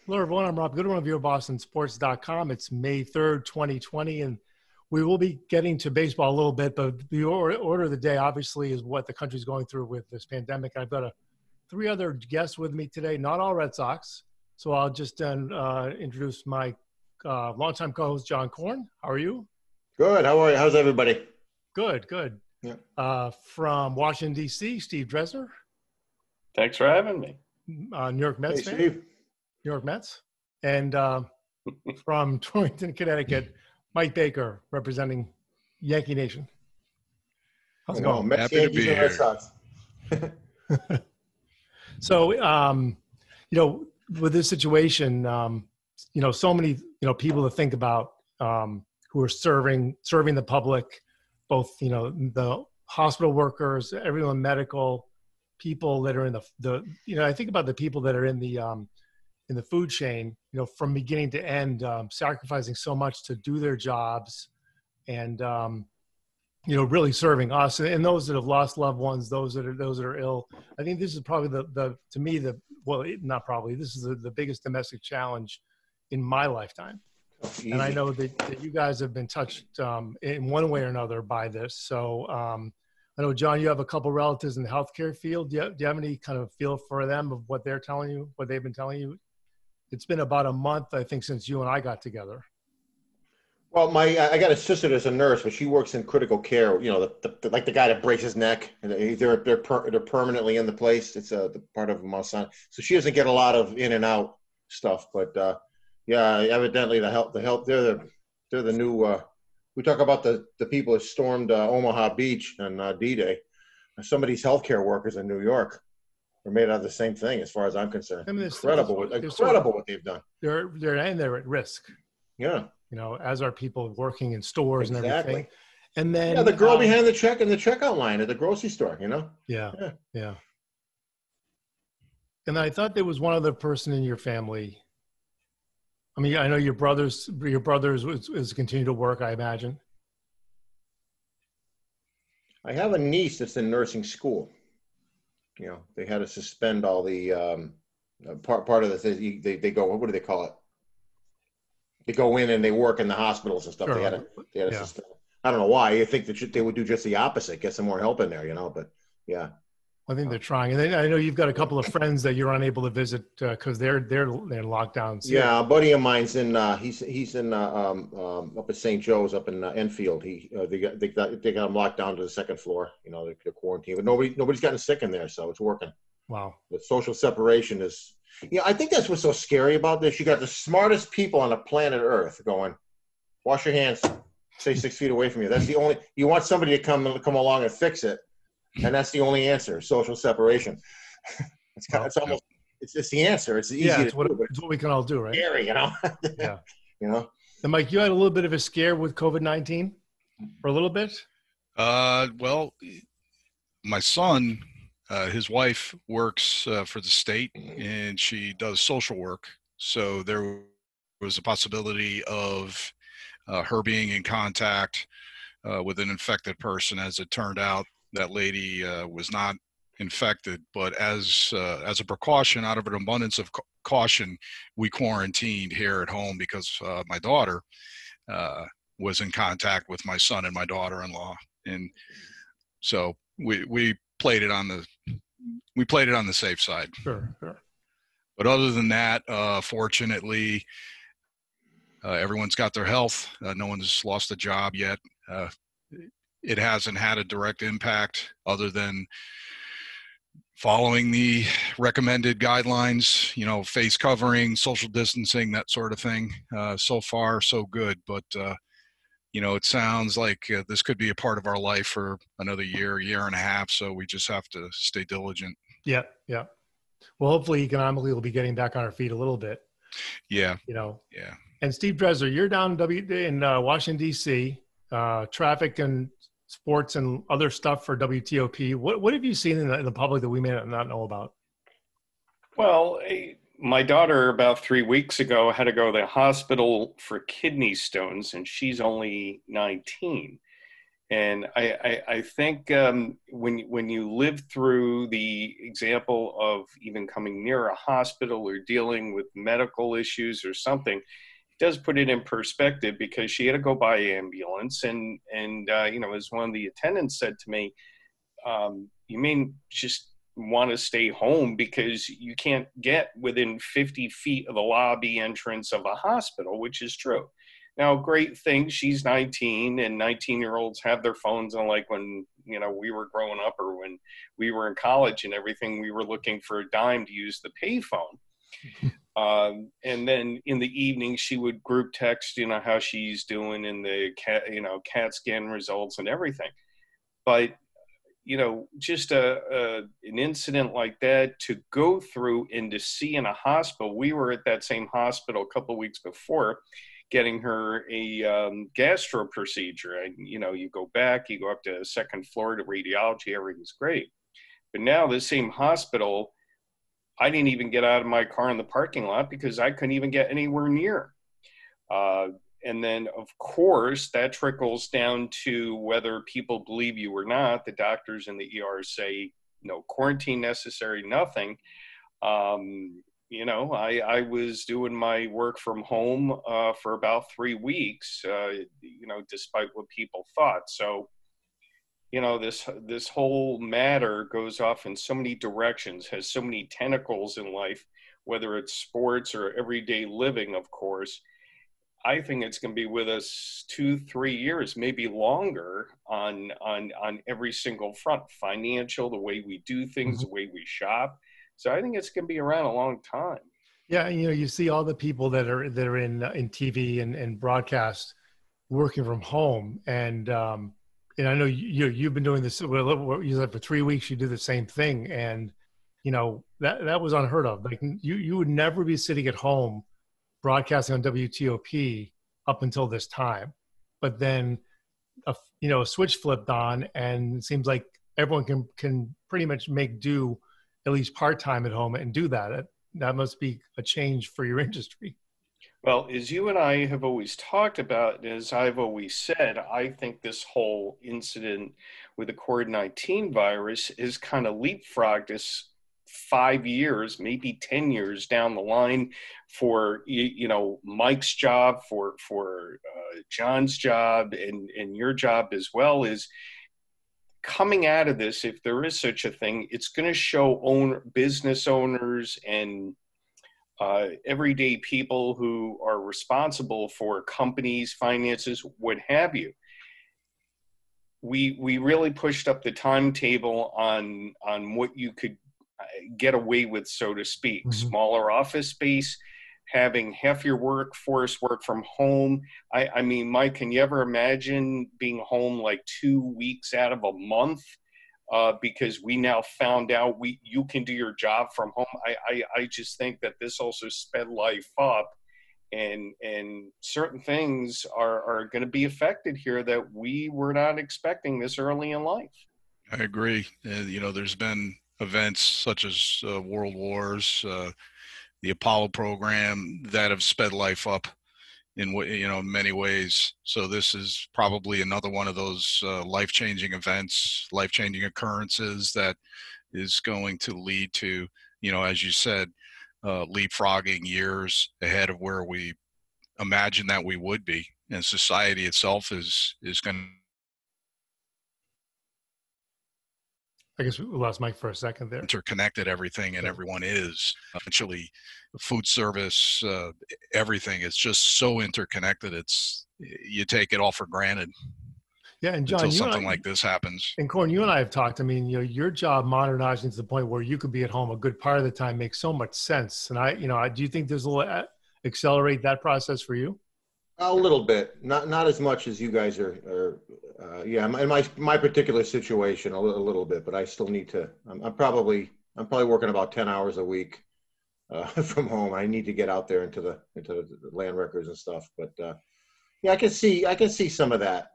Hello, everyone. I'm Rob Goodwin of YourBostonSports.com. It's May 3rd, 2020, and we will be getting to baseball a little bit, but the order of the day, obviously, is what the country's going through with this pandemic. I've got three other guests with me today, not all Red Sox. So I'll just introduce my longtime co-host, John Korn. How are you? Good. How are you? How's everybody? Good, good. Yeah. From Washington, D.C., Steve Dresner. Thanks for having me. New York Mets fan. Steve. New York Mets. And from Torrington, Connecticut, Mike Baker, representing Yankee Nation. How's it going? Mets, Yankees, and Red Sox. So, with this situation, so many, people to think about who are serving the public, both, the hospital workers, everyone medical, people that are in I think about the people that are in the food chain, from beginning to end, sacrificing so much to do their jobs and, really serving us and those that have lost loved ones, those that are ill. I think this is probably this is the biggest domestic challenge in my lifetime. Easy. And I know that you guys have been touched in one way or another by this. So I know, John, you have a couple relatives in the healthcare field. Do you have any kind of feel for them of what they're telling you, what they've been telling you? It's been about a month, I think, since you and I got together. Well, I got a sister that's a nurse, but she works in critical care. Like the guy that breaks his neck, and they're permanently in the place. It's the part of Mount Sinai. So she doesn't get a lot of in and out stuff. But evidently the help they're the new. We talk about the people that stormed Omaha Beach on D-Day. Some of these healthcare workers in New York are made out of the same thing, as far as I'm concerned. I mean, incredible what they've done. They're at risk. Yeah. As are people working in stores and everything. And then the girl behind the check in the checkout line at the grocery store. Yeah. And I thought there was one other person in your family. I mean, I know your brothers is continue to work, I imagine. I have a niece that's in nursing school. They had to suspend all the part of the thing. They go, what do they call it? They go in and they work in the hospitals and stuff. Sure. They had to suspend. I don't know why. You think that they would do just the opposite, get some more help in there, but yeah. I think they're trying. And then I know you've got a couple of friends that you're unable to visit because they're locked down. Yeah, a buddy of mine's in he's in up at St. Joe's up in Enfield. They got him locked down to the second floor. They're quarantined, but nobody's gotten sick in there, so it's working. Wow. The social separation is. I think that's what's so scary about this. You got the smartest people on the planet Earth going, wash your hands, stay 6 feet away from you. That's the only. You want somebody to come along and fix it. And that's the only answer: social separation. It's the answer. It's easy. It's what we can all do, right? Scary, Yeah. And Mike, you had a little bit of a scare with COVID-19 for a little bit. Well, my son, his wife works for the state, and she does social work. So there was a possibility of her being in contact with an infected person. As it turned out, that lady was not infected, but as a precaution, out of an abundance of caution, we quarantined here at home because my daughter was in contact with my son and my daughter-in-law, and so we played it on the safe side. Sure. But other than that, fortunately, everyone's got their health. No one's lost a job yet. It hasn't had a direct impact other than following the recommended guidelines, face covering, social distancing, that sort of thing. So far, so good. But, it sounds like this could be a part of our life for another year and a half. So we just have to stay diligent. Yeah. Well, hopefully economically we'll be getting back on our feet a little bit. Yeah. Yeah. And Steve Dresner, you're down in Washington, D.C., traffic and sports and other stuff for WTOP. What have you seen in the public that we may not know about? Well, my daughter about 3 weeks ago had to go to the hospital for kidney stones, and she's only 19. And I think when you live through the example of even coming near a hospital or dealing with medical issues or something, it does put it in perspective, because she had to go by ambulance, and as one of the attendants said to me, you may just want to stay home because you can't get within 50 feet of the lobby entrance of a hospital, which is true. Now, great thing, she's 19, and 19-year-olds have their phones. And like when, we were growing up, or when we were in college and everything, we were looking for a dime to use the payphone. And then in the evening, she would group text, how she's doing in the CAT scan results and everything. But just an incident like that to go through and to see in a hospital. We were at that same hospital a couple of weeks before, getting her a gastro procedure. And, you go back, you go up to the second floor to radiology, everything's great. But now the same hospital, I didn't even get out of my car in the parking lot because I couldn't even get anywhere near. And then, of course, that trickles down to whether people believe you or not. The doctors in the ER say no quarantine necessary, nothing. I was doing my work from home for about 3 weeks, despite what people thought. So, this whole matter goes off in so many directions, has so many tentacles in life, whether it's sports or everyday living, of course. I think it's going to be with us 2-3 years, maybe longer, on every single front, financial, the way we do things, the way we shop. So I think it's going to be around a long time. Yeah, you see all the people that are in TV and broadcast working from home, and I know you've been doing this. You said for 3 weeks you do the same thing, and that was unheard of. Like you would never be sitting at home broadcasting on WTOP up until this time, but then a switch flipped on, and it seems like everyone can pretty much make do at least part-time at home and do that. That must be a change for your industry. Well, as you and I have always talked about, and as I've always said, I think this whole incident with the COVID-19 virus is kind of leapfrogged us 5 years, maybe 10 years down the line for, Mike's job, for John's job, and your job as well. Is coming out of this, if there is such a thing, it's going to show business owners and everyday people who are responsible for companies, finances, what have you. We really pushed up the timetable on what you could get away with, so to speak. Smaller office space, having half your workforce work from home. I mean, Mike, can you ever imagine being home like 2 weeks out of a month? Because we now found out you can do your job from home. I just think that this also sped life up, and certain things are going to be affected here that we were not expecting this early in life. I agree. There's been events such as World Wars, the Apollo program, that have sped life up in many ways. So this is probably another one of those life-changing events, life-changing occurrences that is going to lead to, as you said, leapfrogging years ahead of where we imagine that we would be. And society itself is going to. I guess we lost Mike for a second there. Interconnected everything and everyone is. Eventually, food service, everything is just so interconnected. You take it all for granted. Yeah, and John, until something like this happens. And Corn, you and I have talked. I mean, your job modernizing to the point where you could be at home a good part of the time makes so much sense. And do you think this will accelerate that process for you? A little bit, not as much as you guys are. Yeah, in my particular situation, a little bit, but I still need to. I'm probably working about 10 hours a week from home. I need to get out there into the land records and stuff. But yeah, I can see some of that.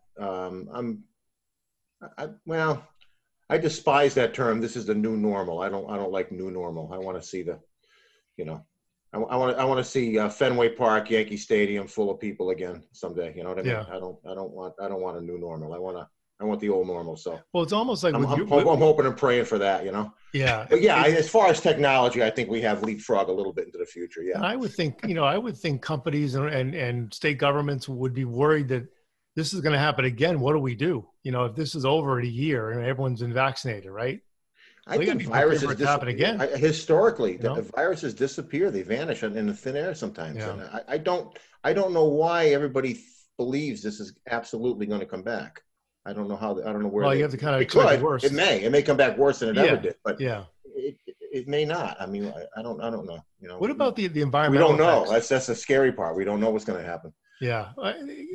I despise that term. This is the new normal. I don't like new normal. I want to see I want to see Fenway Park, Yankee Stadium full of people again someday. You know what I mean? Yeah. I don't want a new normal. I want I want the old normal. So well, it's almost like I'm with hoping and praying for that, you know. yeah. But yeah, as far as technology, I think we have leapfrog a little bit into the future. Yeah. And I would think, I would think companies and state governments would be worried that this is going to happen again. What do we do? If this is over in a year and everyone's been vaccinated, right? I think viruses happen again. Historically, viruses disappear; they vanish in the thin air sometimes. Yeah. And I don't know why everybody believes this is absolutely going to come back. I don't know how. I don't know where. Well, you have to kind of it could. It worse. It may come back worse than it ever did. But yeah, it may not. I mean, I don't know. What about the environmental? We don't know. Effects? That's the scary part. We don't know what's going to happen. Yeah.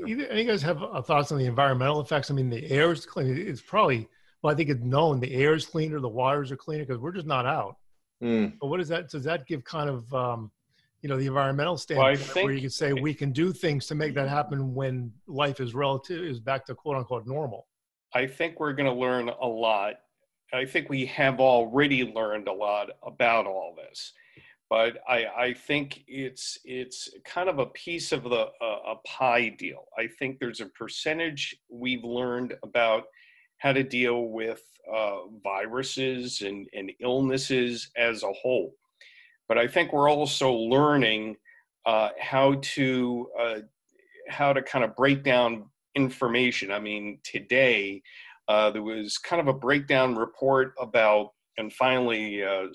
You guys have thoughts on the environmental effects? I mean, the air is clean. It's probably, well, I think it's known the air is cleaner, the waters are cleaner because we're just not out. But what is that? Does that give kind of, the environmental standpoint where you could say we can do things to make that happen when life is back to quote unquote normal? I think we're going to learn a lot. I think we have already learned a lot about all this. But I think it's kind of a piece of a pie deal. I think there's a percentage we've learned about how to deal with viruses and illnesses as a whole. But I think we're also learning how to kind of break down information. I mean, today there was kind of a breakdown report about. And finally, I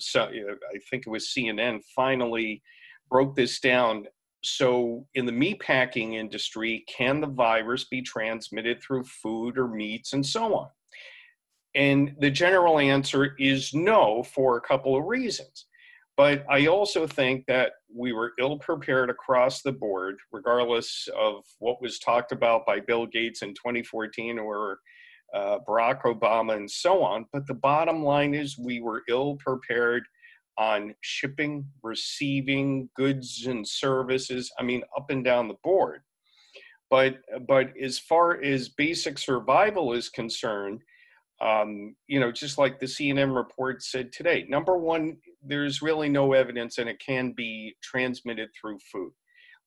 think it was CNN finally broke this down. So in the meatpacking industry, can the virus be transmitted through food or meats and so on? And the general answer is no for a couple of reasons. But I also think that we were ill prepared across the board, regardless of what was talked about by Bill Gates in 2014 or Barack Obama and so on. But the bottom line is we were ill prepared on shipping, receiving goods and services. I mean, up and down the board. But as far as basic survival is concerned, just like the CNN report said today, number one, there's really no evidence and it can be transmitted through food.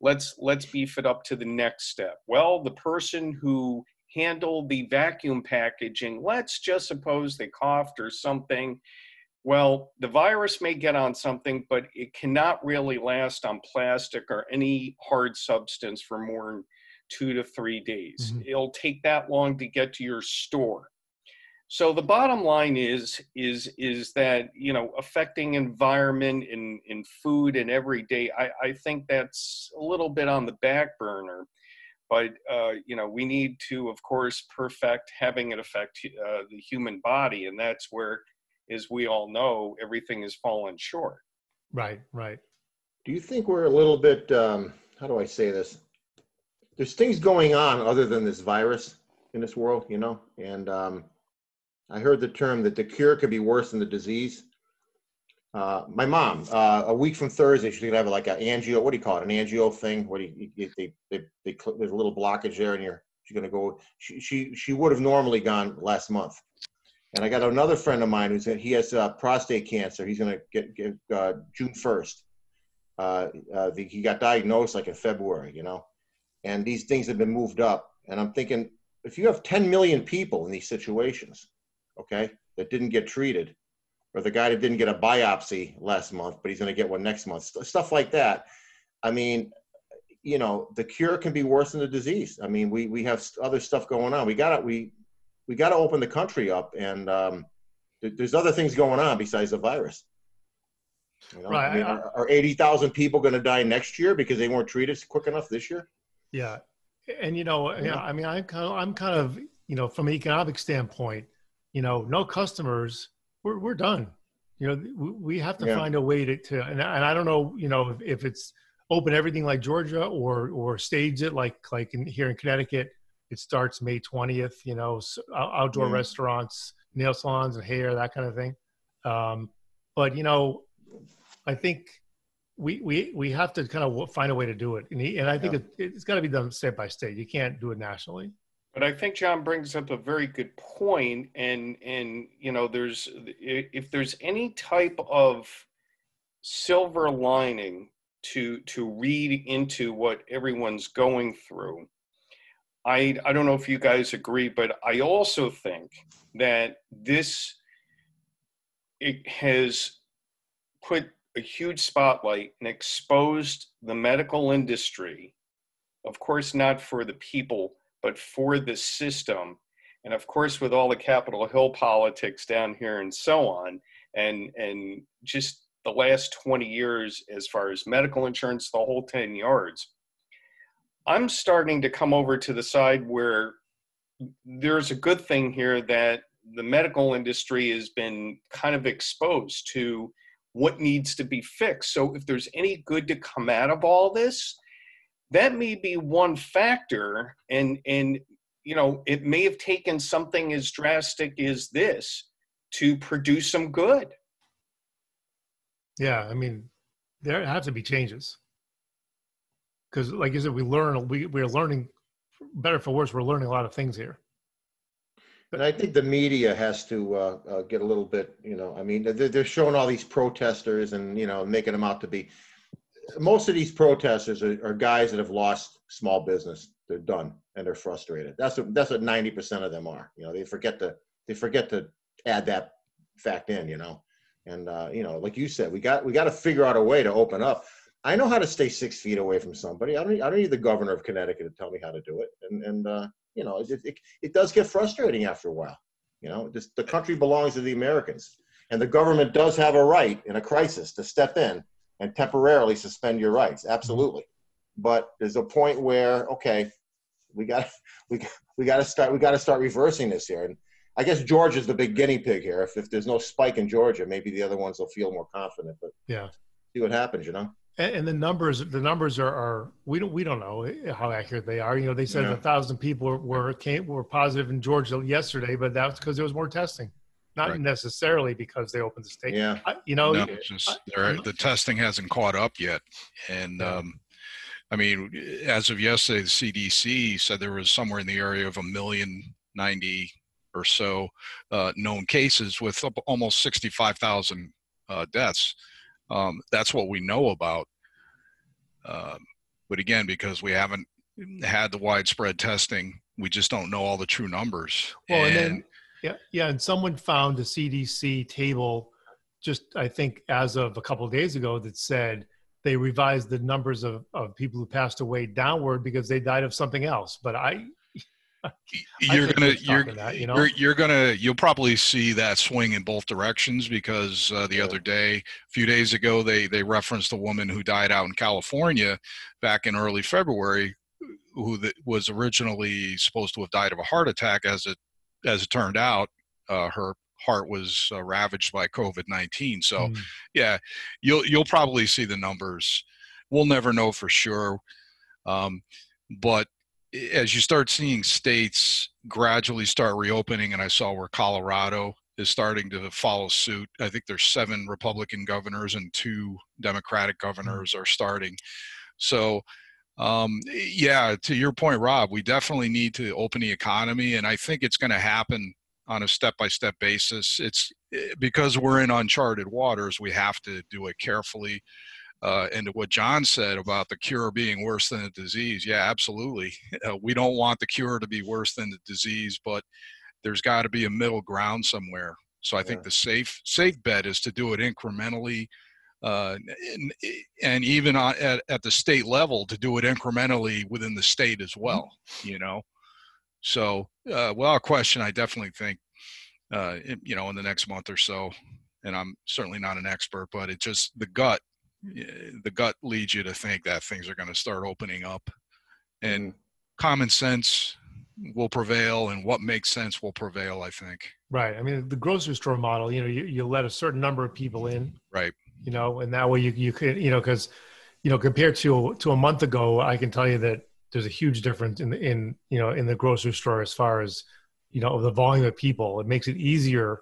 Let's beef it up to the next step. Well, the person who handle the vacuum packaging, let's just suppose they coughed or something. Well, the virus may get on something, but it cannot really last on plastic or any hard substance for more than 2 to 3 days. Mm-hmm. It'll take that long to get to your store. So the bottom line is that, affecting environment in food and every day, I think that's a little bit on the back burner. But, we need to, of course, perfect having it affect the human body. And that's where, as we all know, everything has fallen short. Right. Do you think we're a little bit, how do I say this? There's things going on other than this virus in this world, and I heard the term that the cure could be worse than the disease. My mom, a week from Thursday, she's gonna have like an angio. What do you call it? An angio thing? What do there's a little blockage there, and she's gonna go. She would have normally gone last month. And I got another friend of mine he has prostate cancer. He's gonna get June 1st. He got diagnosed like in February, and these things have been moved up. And I'm thinking, if you have 10 million people in these situations, okay, that didn't get treated, or the guy that didn't get a biopsy last month, but he's going to get one next month, stuff like that. I mean, the cure can be worse than the disease. I mean, we have other stuff going on. We got to open the country up, and there's other things going on besides the virus. Right. I mean, are 80,000 people going to die next year because they weren't treated quick enough this year? Yeah. And, I mean, I'm kind of, from an economic standpoint, no customers, we're done. We have to find a way to and I don't know, if it's open everything like Georgia or stage it like here in Connecticut, it starts May 20th, outdoor restaurants, nail salons and hair, that kind of thing. But, I think we have to kind of find a way to do it. And I think it's got to be done state by state. You can't do it nationally. But I think John brings up a very good point, and if there's any type of silver lining to read into what everyone's going through, I don't know if you guys agree, but I also think that it has put a huge spotlight and exposed the medical industry, of course, not for the people, but for the system. And of course, with all the Capitol Hill politics down here and so on, and just the last 20 years, as far as medical insurance, the whole 10 yards, I'm starting to come over to the side where there's a good thing here that the medical industry has been kind of exposed to what needs to be fixed. So if there's any good to come out of all this, that may be one factor. And it may have taken something as drastic as this to produce some good. Yeah, I mean, there have to be changes. Because like you said, we're learning, better for worse, we're learning a lot of things here. And I think the media has to get a little bit, I mean, they're showing all these protesters and, making them out to be, most of these protesters are guys that have lost small business. They're done and they're frustrated. That's what 90% of them are. They forget to add that fact in, and, like you said, we got to figure out a way to open up. I know how to stay 6 feet away from somebody. I don't need the governor of Connecticut to tell me how to do it. And it does get frustrating after a while. The country belongs to the Americans, and the government does have a right in a crisis to step in and temporarily suspend your rights. Absolutely. But there's a point where, okay, we got to start reversing this here. And I guess Georgia's the big guinea pig here. If there's no spike in Georgia, maybe the other ones will feel more confident. But yeah, see what happens. And the numbers are we don't know how accurate they are. They said 1,000 people were positive in Georgia yesterday, but that's because there was more testing, not necessarily because they opened the state. Yeah, no, it's just the testing hasn't caught up yet. And I mean, as of yesterday, the CDC said there was somewhere in the area of 1,090,000 or so known cases with almost 65,000 deaths. That's what we know about. But again, because we haven't had the widespread testing, we just don't know all the true numbers. Well, and then, and someone found a CDC table just, I think, as of a couple of days ago that said they revised the numbers of people who passed away downward because they died of something else. But you'll probably see that swing in both directions because the other day, a few days ago, they referenced a woman who died out in California back in early February, who was originally supposed to have died of a heart attack. As it turned out, her heart was ravaged by COVID-19. So you'll probably see the numbers. We'll never know for sure, but as you start seeing states gradually start reopening, and I saw where Colorado is starting to follow suit. I think there's 7 Republican governors and 2 Democratic governors are starting. So, to your point, Rob, we definitely need to open the economy, and I think it's going to happen on a step-by-step basis. It's because we're in uncharted waters. We have to do it carefully. And what John said about the cure being worse than the disease, yeah, absolutely. We don't want the cure to be worse than the disease, but there's got to be a middle ground somewhere. So I think the safe bet is to do it incrementally, and even at the state level to do it incrementally within the state as well. So without question, I definitely think in the next month or so, and I'm certainly not an expert, but it's just the gut leads you to think that things are going to start opening up, and common sense will prevail, and what makes sense will prevail, I think. Right. I mean, the grocery store model, you let a certain number of people in, right. And that way you could, because, compared to a month ago, I can tell you that there's a huge difference in the grocery store as far as, the volume of people. It makes it easier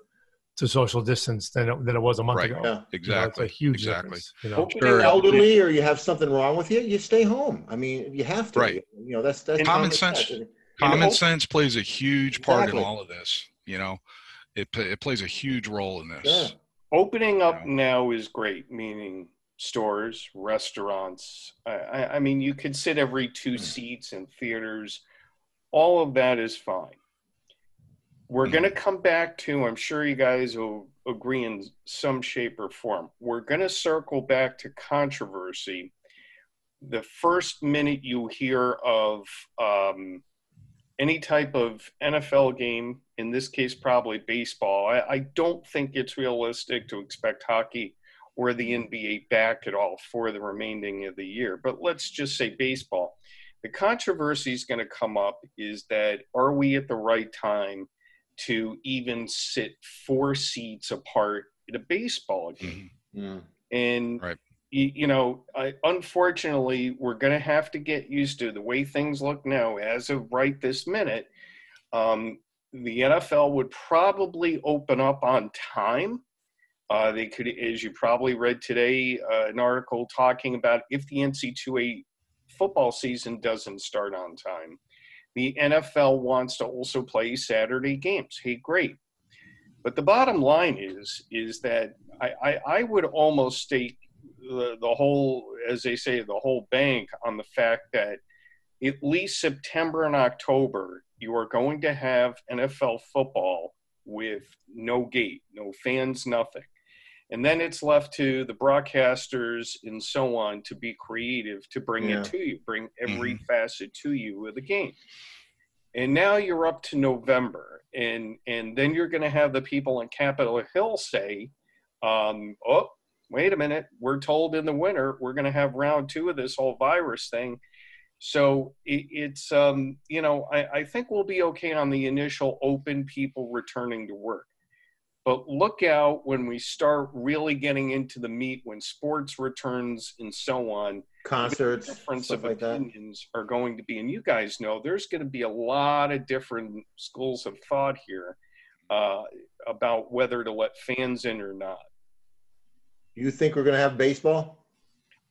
to social distance than it was a month ago. Yeah, exactly. It's a huge difference. If you're elderly or you have something wrong with you, you stay home. I mean, you have to. Right. That's common sense. Common sense plays a huge part in all of this. It plays a huge role in this. Yeah. Opening up now is great, meaning stores, restaurants. I mean, you could sit every 2 seats in theaters. All of that is fine. We're going to come back to, I'm sure you guys will agree in some shape or form, we're going to circle back to controversy. The first minute you hear of any type of NFL game, in this case probably baseball, I don't think it's realistic to expect hockey or the NBA back at all for the remaining of the year. But let's just say baseball. The controversy is going to come up is that, are we at the right time to even sit 4 seats apart at a baseball game? Mm-hmm. And, right. you know, unfortunately, we're going to have to get used to the way things look now. As of right this minute, the NFL would probably open up on time. They could, as you probably read today, an article talking about if the NCAA football season doesn't start on time, the NFL wants to also play Saturday games. Hey, great. But the bottom line is that I would almost stake the whole, as they say, the whole bank on the fact that at least September and October, you are going to have NFL football with no gate, no fans, nothing. And then it's left to the broadcasters and so on to be creative, to bring it to you, bring every facet to you of the game. And now you're up to November, and then you're going to have the people on Capitol Hill say, oh, wait a minute, we're told in the winter we're going to have round 2 of this whole virus thing. So it's, you know, I think we'll be okay on the initial open, people returning to work. But look out when we start really getting into the meat, when sports returns and so on. Concerts, the difference stuff of like opinions are going to be, and you guys know, there's going to be a lot of different schools of thought here about whether to let fans in or not. You think we're going to have baseball?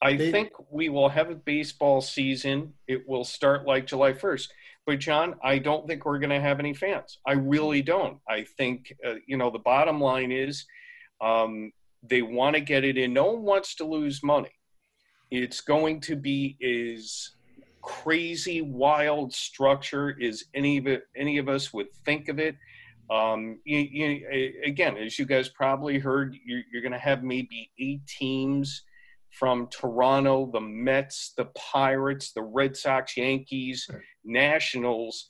I think we will have a baseball season. It will start like July 1st. But, John, I don't think we're going to have any fans. I really don't. I think, you know, the bottom line is they want to get it in. No one wants to lose money. It's going to be as crazy, wild structure as any of us would think of it. Again, as you guys probably heard, you're going to have maybe 8 teams from Toronto, the Mets, the Pirates, the Red Sox, Yankees, Nationals,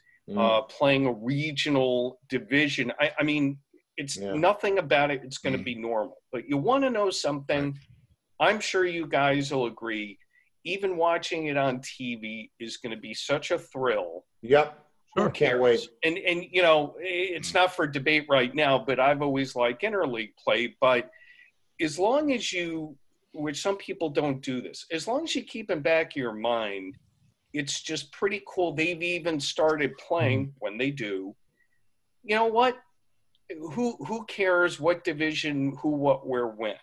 playing a regional division. I mean, it's nothing about it. It's going to be normal. But you want to know something? Right. I'm sure you guys will agree. Even watching it on TV is going to be such a thrill. Yep. Sure. Can't wait. And you know, it's not for debate right now, but I've always liked interleague play. But as long as you, which some people don't do this, as long as you keep in back of your mind, it's just pretty cool. They've even started playing, when they do, you know what? Who cares what division, who, what, where, when?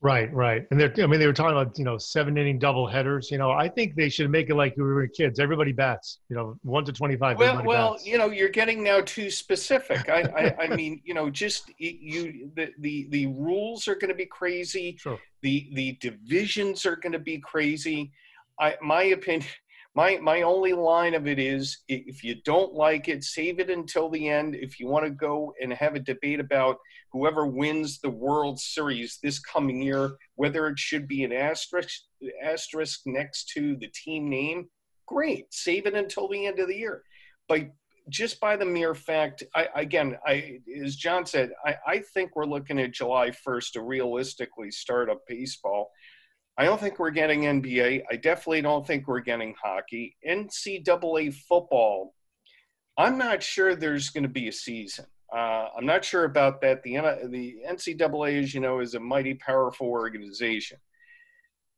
Right. And they were talking about, you know, 7-inning double headers. You know, I think they should make it like we were kids. Everybody bats. You know, 1 to 25. Well, bats. You know, you're getting now too specific. I mean, you know, just the rules are going to be crazy. Sure. The divisions are going to be crazy. My opinion. My only line of it is, if you don't like it, save it until the end. If you want to go and have a debate about whoever wins the World Series this coming year, whether it should be an asterisk next to the team name, great. Save it until the end of the year. But just by the mere fact, as John said, I think we're looking at July 1st to realistically start up baseball. I don't think we're getting NBA. I definitely don't think we're getting hockey. NCAA football, I'm not sure there's going to be a season. I'm not sure about that. The NCAA, as you know, is a mighty powerful organization.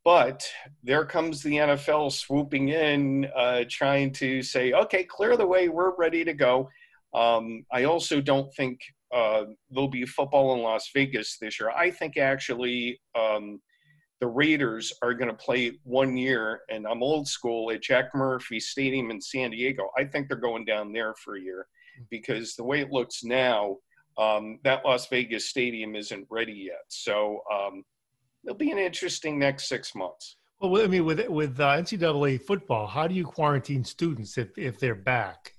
But there comes the NFL swooping in, trying to say, okay, clear the way. We're ready to go. I also don't think there'll be football in Las Vegas this year. I think actually the Raiders are going to play 1 year, and I'm old school, at Jack Murphy Stadium in San Diego. I think they're going down there for a year, because the way it looks now, that Las Vegas stadium isn't ready yet. So it'll be an interesting next 6 months. Well, I mean, with NCAA football, how do you quarantine students if they're back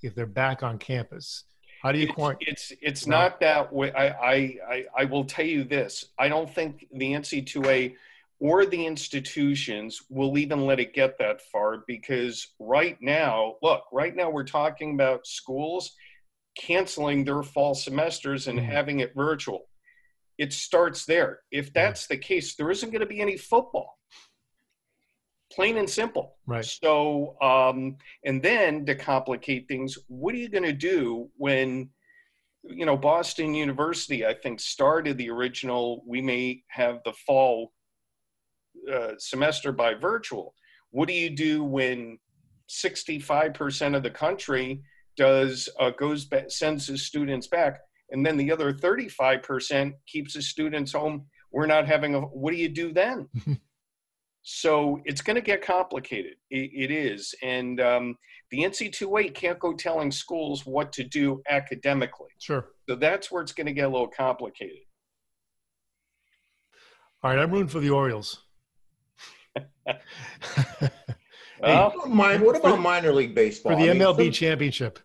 on campus? How do you quarantine? It's not that way. I will tell you this. I don't think the NC2A or the institutions will even let it get that far, because right now we're talking about schools canceling their fall semesters and having it virtual. It starts there. If that's the case, there isn't going to be any football. Plain and simple. Right. So, and then to complicate things, what are you going to do when, Boston University, I think, started the original, we may have the fall semester by virtual. What do you do when 65% of the country sends his students back, and then the other 35% keeps his students home? We're not having what do you do then? So it's going to get complicated. It is. And the NC2A can't go telling schools what to do academically. Sure. So that's where it's going to get a little complicated. All right, I'm rooting for the Orioles. Well, what about minor league baseball? For the MLB championship.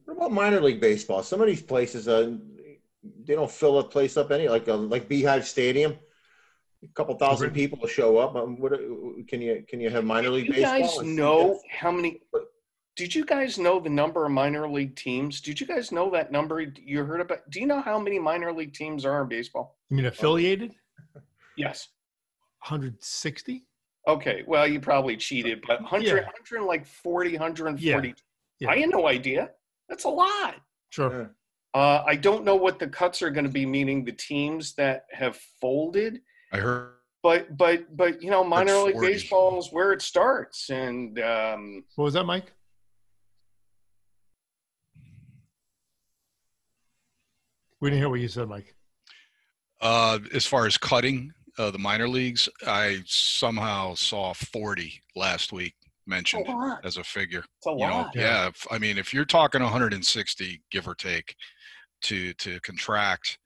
What about minor league baseball? Some of these places, they don't fill a place up like Beehive Stadium. A couple thousand people will show up. Can you have minor league baseball? You guys know how many? Did you guys know the number of minor league teams? Did you guys know that number you heard about? Do you know how many minor league teams are in baseball? You mean affiliated? Yes. 160? Okay. Well, you probably cheated, but 140, 140. Yeah. I had no idea. That's a lot. Sure. I don't know what the cuts are going to be, meaning the teams that have folded. I heard. But minor league baseball is where it starts. And what was that, Mike? We didn't hear what you said, Mike. As far as cutting the minor leagues, I somehow saw 40 last week mentioned as a figure. It's a lot. Yeah. I mean, if you're talking 160, give or take, to contract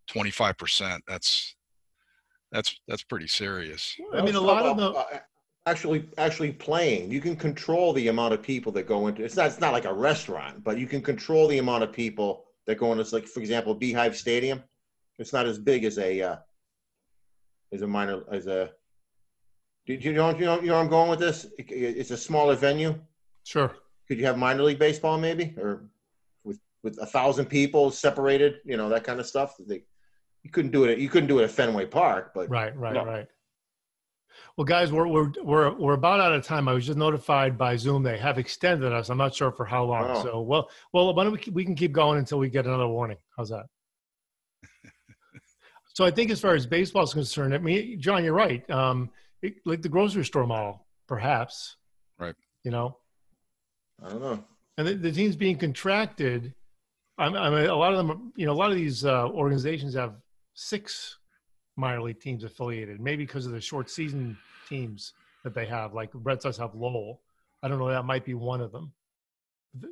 25%, that's pretty serious. I mean, a lot of them actually playing. You can control the amount of people that go into. It's not like a restaurant, but you can control the amount of people that go into. Like, for example, Beehive Stadium. It's not as big as a minor as a. Do you know where I'm going with this? It's a smaller venue. Sure. Could you have minor league baseball maybe, or with 1,000 people separated? That kind of stuff. You couldn't do it. You couldn't do it at Fenway Park, but right. Well, guys, we're about out of time. I was just notified by Zoom they have extended us. I'm not sure for how long. Oh. So well, why don't we can keep going until we get another warning. How's that? So I think as far as baseball is concerned, I mean, John, you're right. Like the grocery store model, perhaps. Right. I don't know. And the teams being contracted. I mean, a lot of them. A lot of these organizations have 6 minor league teams affiliated, maybe because of the short season teams that they have, like Red Sox have Lowell. I don't know, that might be one of them.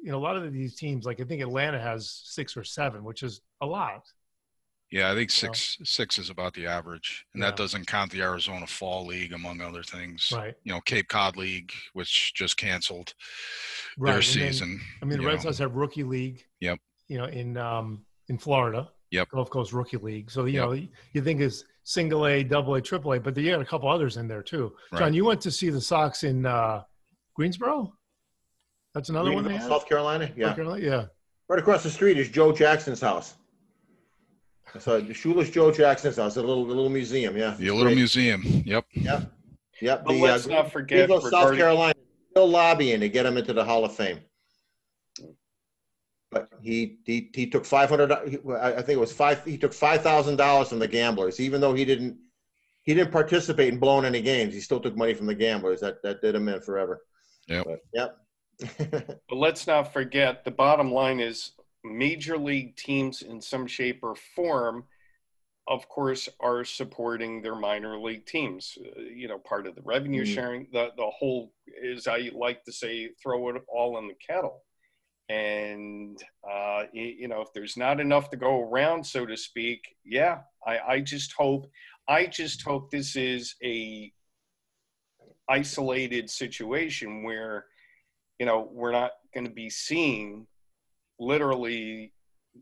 A lot of these teams, like I think Atlanta has 6 or 7, which is a lot. Yeah, I think six is about the average, and that doesn't count the Arizona Fall League, among other things. Right. Cape Cod League, which just canceled their season. The Red Sox have Rookie League. Yep. In Florida. Yep. Gulf Coast Rookie League. So you think it's single A, double A, triple A, but you got a couple others in there too. Right. John, you went to see the Sox in Greensboro? That's another one they have? South Carolina? Yeah. South Carolina? Yeah. Right across the street is Joe Jackson's house. So the Shoeless Joe Jackson's house, a little museum, yeah. The little museum, yep. Yep. But let's not forget, South Carolina still lobbying to get him into the Hall of Fame. But he took $500. I think it was He took $5,000 from the gamblers, even though he didn't participate in blowing any games. He still took money from the gamblers. That did him in forever. Yep. But let's not forget, the bottom line is major league teams in some shape or form, of course, are supporting their minor league teams. Part of the revenue sharing, the whole, is, I like to say, throw it all in the kettle. And, if there's not enough to go around, so to speak, I just hope this is a isolated situation where, we're not going to be seeing literally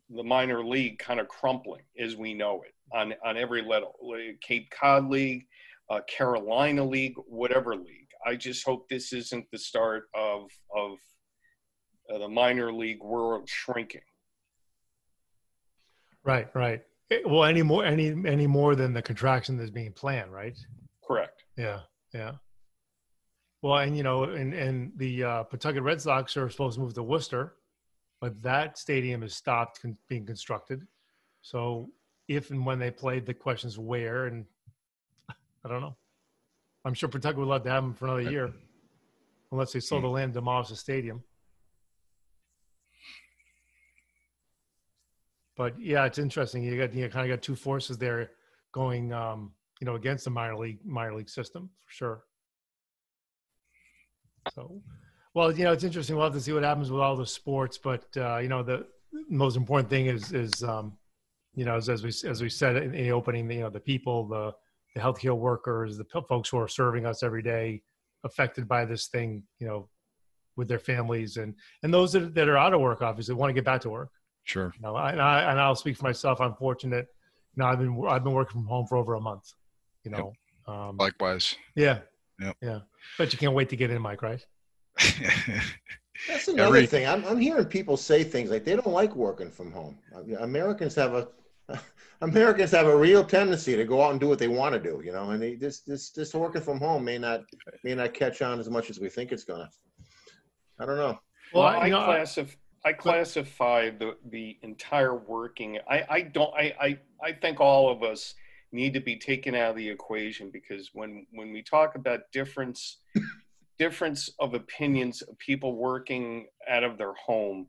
the minor league kind of crumpling as we know it on every level, Cape Cod League, Carolina League, whatever league. I just hope this isn't the start of the minor league world shrinking. Right. Well, any more than the contraction that's being planned, right? Correct. Yeah. Well, and and the Pawtucket Red Sox are supposed to move to Worcester, but that stadium has stopped being constructed. So if and when they play, the question is where, and I don't know. I'm sure Pawtucket would love to have them for another year, unless they sold the land, demolish the stadium. But yeah, it's interesting. You kind of got two forces there going, against the minor league system for sure. So, well, it's interesting. We'll have to see what happens with all the sports, but the most important thing is as we said in the opening, the people, the healthcare workers, the folks who are serving us every day, affected by this thing, with their families, and those that are out of work, obviously want to get back to work. Sure. And I'll speak for myself. I'm fortunate. I've been working from home for over a month. Yep. Likewise. Yeah. Yep. Yeah. But you can't wait to get in, Mike, right? That's another thing. I'm hearing people say things like they don't like working from home. Americans have a real tendency to go out and do what they want to do, and this working from home may not catch on as much as we think it's gonna. I don't know. Well, I classify the entire working. I think all of us need to be taken out of the equation, because when we talk about difference of opinions of people working out of their home,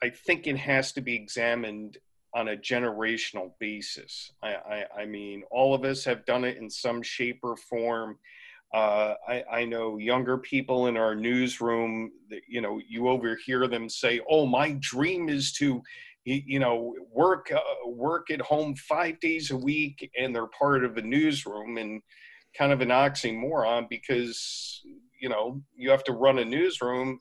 I think it has to be examined on a generational basis. I mean, all of us have done it in some shape or form. I know younger people in our newsroom that, you overhear them say, "Oh, my dream is to, work at home 5 days a week," and they're part of the newsroom, and kind of an oxymoron, because, you have to run a newsroom.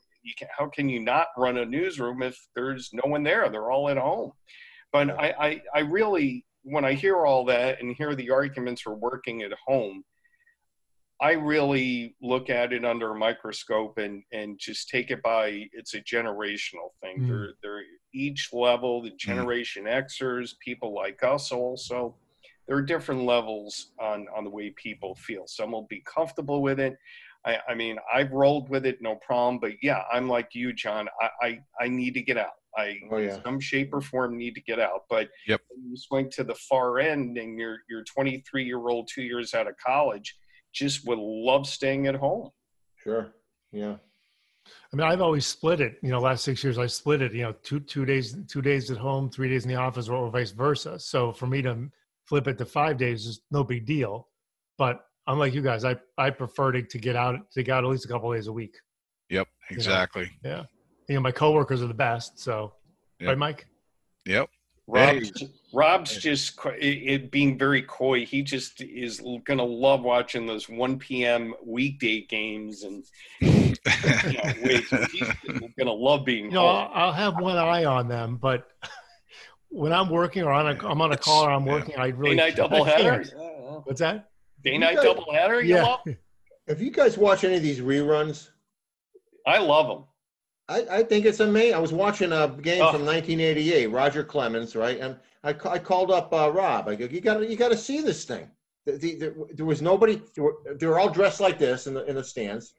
How can you not run a newsroom if there's no one there? They're all at home. But I really, when I hear all that and hear the arguments for working at home, I really look at it under a microscope and just take it by, it's a generational thing. They're each level, the Generation Xers, people like us also, there are different levels on the way people feel. Some will be comfortable with it. I mean, I've rolled with it, no problem. But yeah, I'm like you, John. I need to get out. In some shape or form need to get out. But when you swing to the far end and you're 23-year-old, 2 years out of college, just would love staying at home. Sure. Yeah. I mean, I've always split it. Last 6 years I split it. two days at home, 3 days in the office, or vice versa. So for me to flip it to 5 days is no big deal. But unlike you guys, I prefer to get out at least a couple of days a week. Yep. Exactly. Yeah. My coworkers are the best. So, right, Mike? Yep. Rob's just being very coy. He just is going to love watching those 1 p.m. weekday games, and he's going to love being home. I'll have one eye on them, but when I'm working or I'm on a call or I'm working, I really day-night doubleheader. What's that? Day-night doubleheader. You love? If you guys watch any of these reruns, I love them. I think it's amazing. I was watching a game from 1988, Roger Clemens, right? And I called up Rob. I go, you got to see this thing. There was nobody. They were all dressed like this in the stands.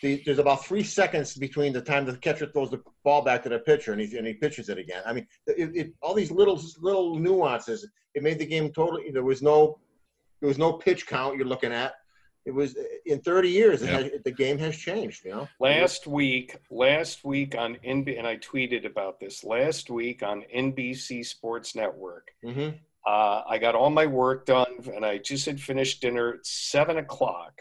There's about 3 seconds between the time the catcher throws the ball back to the pitcher and he pitches it again. I mean, all these little nuances. It made the game totally. There was no pitch count you're looking at. It was in 30 years. The game has changed. Last week on NBC, and I tweeted about this last week on NBC Sports Network. Mm-hmm. I got all my work done, and I just had finished dinner at 7:00.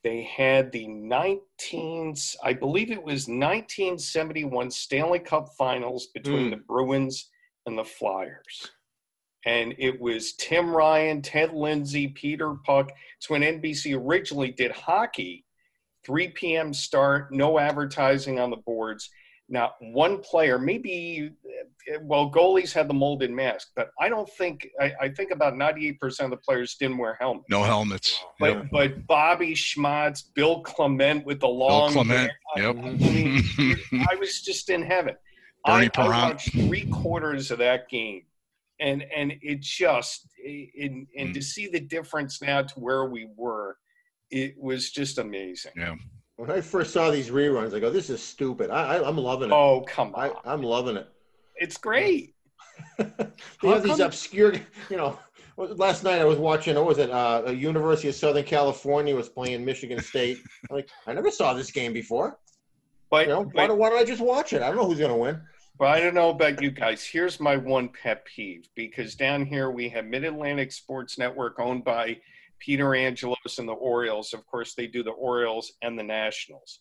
They had the 1971 Stanley Cup Finals between the Bruins and the Flyers. And it was Tim Ryan, Ted Lindsay, Peter Puck. It's when NBC originally did hockey, 3 p.m. start, no advertising on the boards. Now, one player, maybe, well, goalies had the molded mask, but I don't think, I think about 98% of the players didn't wear helmets. No helmets. But Bobby Schmatz, Bill Clement with the long Bill Clement, hair. yep. I mean, I was just in heaven. Bernie I Parent. watched 3/4 of that game. And it just, and to see the difference now to where we were, it was just amazing. Yeah. When I first saw these reruns, I go, "This is stupid." I'm loving it. Oh, come on. I'm loving it. It's great. They have these obscure, last night I was watching, what was it? University of Southern California was playing Michigan State. I'm like, I never saw this game before. But, why don't I just watch it? I don't know who's going to win. But I don't know about you guys. Here's my one pet peeve, because down here we have Mid-Atlantic Sports Network owned by Peter Angelos and the Orioles. Of course, they do the Orioles and the Nationals.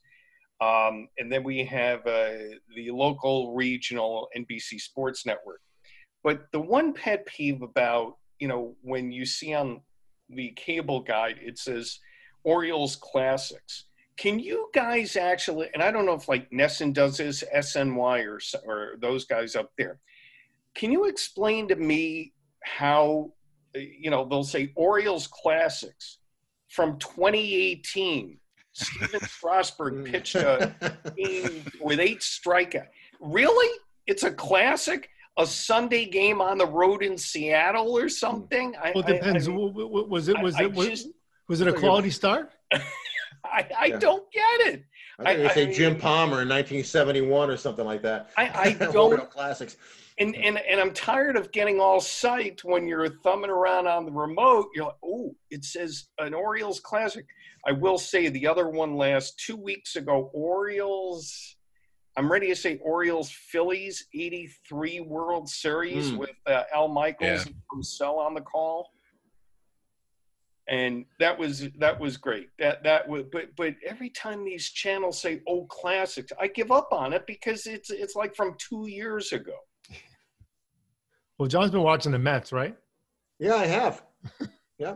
And then we have the local regional NBC Sports Network. But the one pet peeve about, when you see on the cable guide, it says Orioles Classics. Can you guys actually, and I don't know if like Nesson does this, SNY or those guys up there, can you explain to me how, they'll say Orioles Classics from 2018, Steven Strasburg pitched a game with 8 strikeouts. Really? It's a classic? A Sunday game on the road in Seattle or something? Well, it depends. Was it a quality start? I don't get it. I think they say Jim Palmer in 1971 or something like that. I don't. Classics. And I'm tired of getting all psyched when you're thumbing around on the remote. You're like, oh, it says an Orioles Classic. I will say the other one last 2 weeks ago, Orioles. I'm ready to say Orioles Phillies 83 World Series with Al Michaels and Purcell on the call. And that was great. That was, but every time these channels say, "Oh, classics," I give up on it because it's like from 2 years ago. Well, John's been watching the Mets, right? Yeah, I have. Yeah,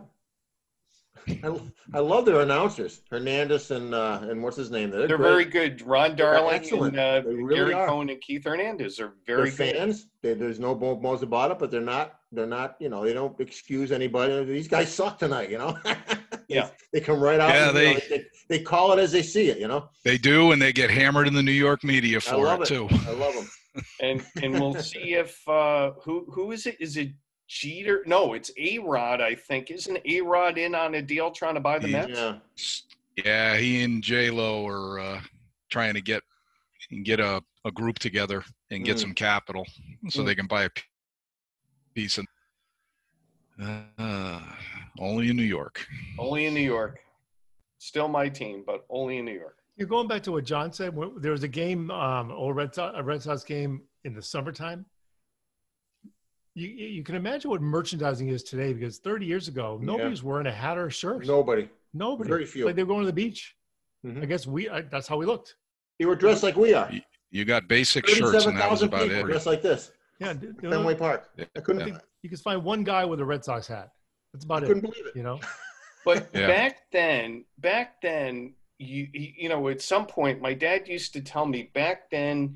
I love their announcers, Hernandez and what's his name? They're very good. Ron Darling and really Gary are. Cohen and Keith Hernandez are very good. Fans. There's no bones about it, but they're not. They don't excuse anybody. These guys suck tonight, Yeah. They come right out. Yeah, and, they call it as they see it, They do, and they get hammered in the New York media for it too. I love them. And we'll see if who is it? Is it Jeter? No, it's A-Rod, I think. Isn't A-Rod in on a deal trying to buy the Mets? Yeah, he and J-Lo are trying to get a group together and get some capital so they can buy a piece of only in New York. Only in New York. Still my team, but only in New York. You're going back to what John said. There was a game, a Red Sox game in the summertime. You can imagine what merchandising is today, because 30 years ago, nobody was wearing a hat or a shirt. Nobody. Very few. Like they were going to the beach. I guess that's how we looked. You were dressed like we are. You got basic shirts, and that was about it. Dressed like this. Yeah, Fenway Park. I couldn't. You could find one guy with a Red Sox hat. That's about it. Couldn't believe it. But back then, at some point, my dad used to tell me back then,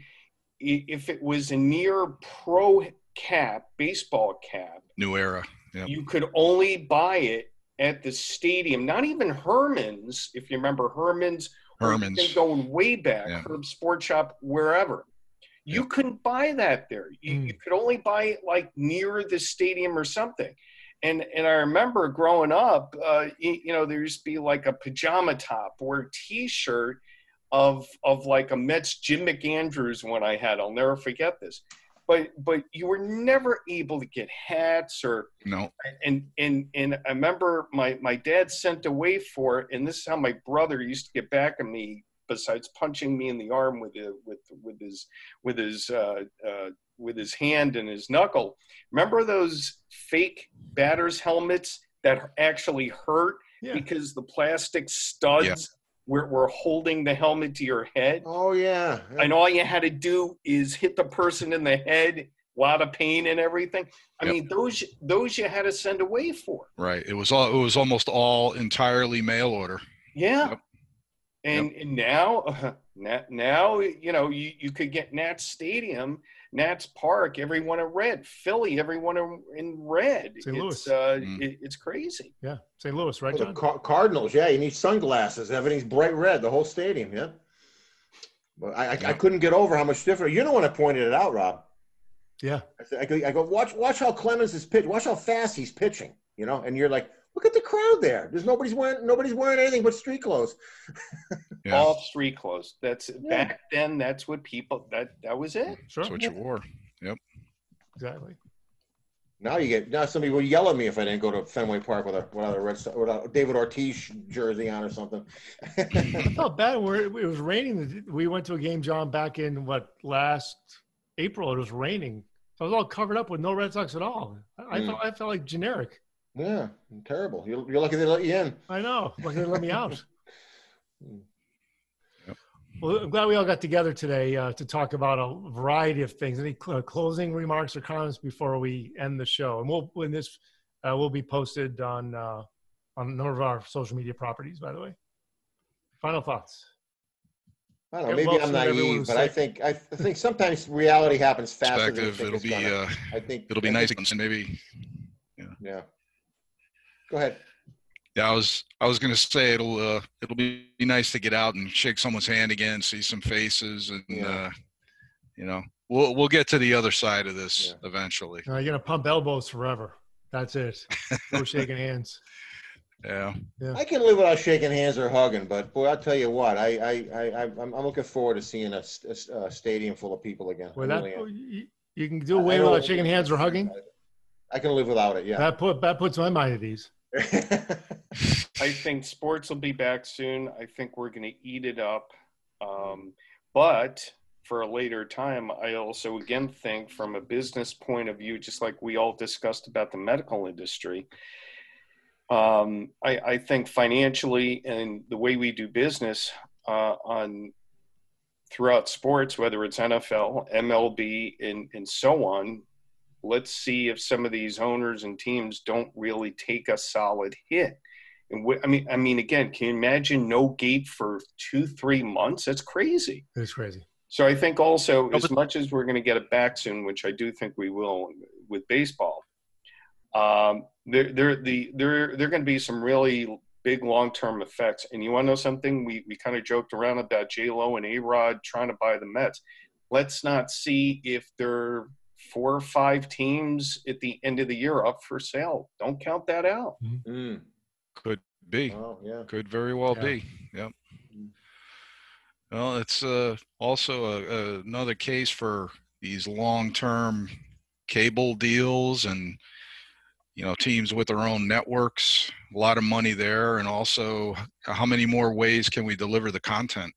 if it was a near pro cap, baseball cap, new era, you could only buy it at the stadium. Not even Herman's, if you remember Herman's going way back, Herb Sport Shop, wherever. You couldn't buy that there. You could only buy it like near the stadium or something. And I remember growing up, there used to be like a pajama top or a T-shirt of like a Mets Jim McAndrews one I had. I'll never forget this. But you were never able to get hats or no. And I remember my dad sent away for it, and this is how my brother used to get back at me. Besides punching me in the arm with his hand and his knuckle. Remember those fake batter's helmets that actually hurt because the plastic studs were holding the helmet to your head? Oh, yeah. And all you had to do is hit the person in the head lot of pain and everything. I mean, those you had to send away for. Right. It was almost all entirely mail order. Yeah. Yep. And now, you know, you could get Nats Stadium, Nats Park, everyone in red. Philly, everyone in red. St. Louis. It's crazy. Yeah, St. Louis, right, John? The Cardinals, yeah, you need sunglasses. Everything's bright red, the whole stadium, yeah. But I couldn't get over how much different. You're the one that pointed it out, Rob. Yeah. I go watch how Clemens is pitching. Watch how fast he's pitching, you know, and you're like, look at the crowd there. There's nobody's wearing anything but street clothes. Yeah. All street clothes. Back then. That's what people. That was it. Sure. That's what you wore. Yep. Exactly. Now somebody will yell at me if I didn't go to Fenway Park with a David Ortiz jersey on or something. I felt bad. It was raining. We went to a game, John, back in last April. It was raining. So I was all covered up with no Red Sox at all. I felt like generic. Yeah, terrible. You're lucky they let you in. I know. Lucky they let me out. Well, I'm glad we all got together today to talk about a variety of things. Any closing remarks or comments before we end the show? And will be posted on a number of our social media properties, by the way. Final thoughts. I don't know. Maybe I'm naive, but I think sometimes reality happens faster than It'll be nice and maybe. Yeah. Go ahead. Yeah, I was going to say it'll be nice to get out and shake someone's hand again, see some faces, and you know, we'll get to the other side of this eventually. You're gonna pump elbows forever. That's it. No shaking hands. Yeah. I can live without shaking hands or hugging, but boy, I'll tell you what, I'm looking forward to seeing a stadium full of people again. Well, you can do away without shaking hands or hugging. I can live without it. Yeah. That puts my mind at ease. I think sports will be back soon. I think we're going to eat it up. But for a later time, I also, again, think from a business point of view, just like we all discussed about the medical industry, I think financially and the way we do business throughout sports, whether it's NFL, MLB, and so on, let's see if some of these owners and teams don't really take a solid hit. And I mean, again, can you imagine no gate for 2-3 months? That's crazy. It's crazy. So I think also, as much as we're going to get it back soon, which I do think we will with baseball, there are going to be some really big long-term effects. And you want to know something? We kind of joked around about J-Lo and A-Rod trying to buy the Mets. Let's not see if they're 4 or 5 teams at the end of the year up for sale. Don't count that out. Mm-hmm. Could be. Oh, yeah. Could very well be. Yep. Well, it's also another case for these long-term cable deals and, you know, teams with their own networks, a lot of money there. And also how many more ways can we deliver the content,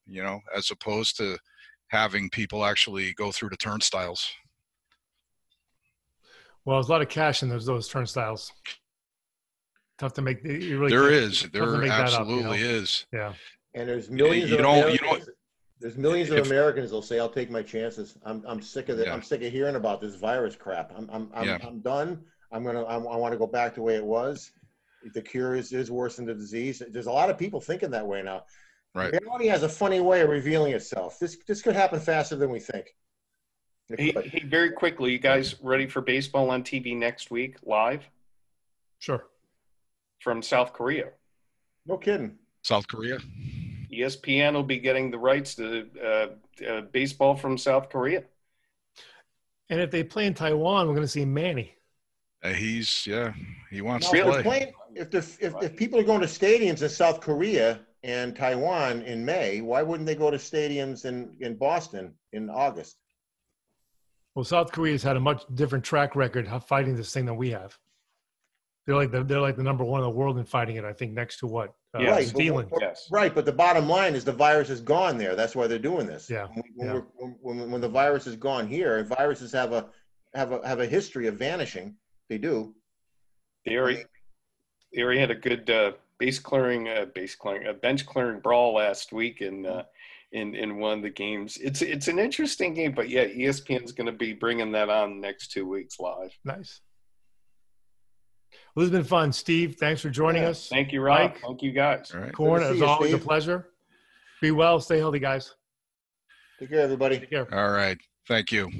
you know, as opposed to having people actually go through the turnstiles. Well, there's a lot of cash in those turnstiles. Tough to make. There absolutely is. Yeah. And there's millions of Americans that'll say, "I'll take my chances. I'm sick of it. I'm sick of hearing about this virus crap. I'm done. I want to go back to the way it was. The cure is worse than the disease." There's a lot of people thinking that way now. Right. Reality has a funny way of revealing itself. This could happen faster than we think. Hey, very quickly, you guys ready for baseball on TV next week, live? Sure. From South Korea. No kidding. South Korea. ESPN will be getting the rights to baseball from South Korea. And if they play in Taiwan, we're going to see Manny. He wants to play. If people are going to stadiums in South Korea and Taiwan in May, why wouldn't they go to stadiums in Boston in August? Well, South Korea's had a much different track record fighting this thing than we have. They're like the number one in the world in fighting it. I think next to what? Right. Stealing. Right, but the bottom line is the virus is gone there. That's why they're doing this. Yeah. When the virus is gone here, viruses have a history of vanishing. They do. They already had a good bench clearing brawl last week, and in one of the games. It's an interesting game, but yeah, ESPN's going to be bringing that on next 2 weeks live. Nice. Well, this has been fun. Steve, thanks for joining us. Thank you, Rob. Mike, Thank you, guys. All right. Corn, Good to as see you, always, a Steve. pleasure. Be well. Stay healthy, guys. Take care, everybody. Take care. All right. Thank you.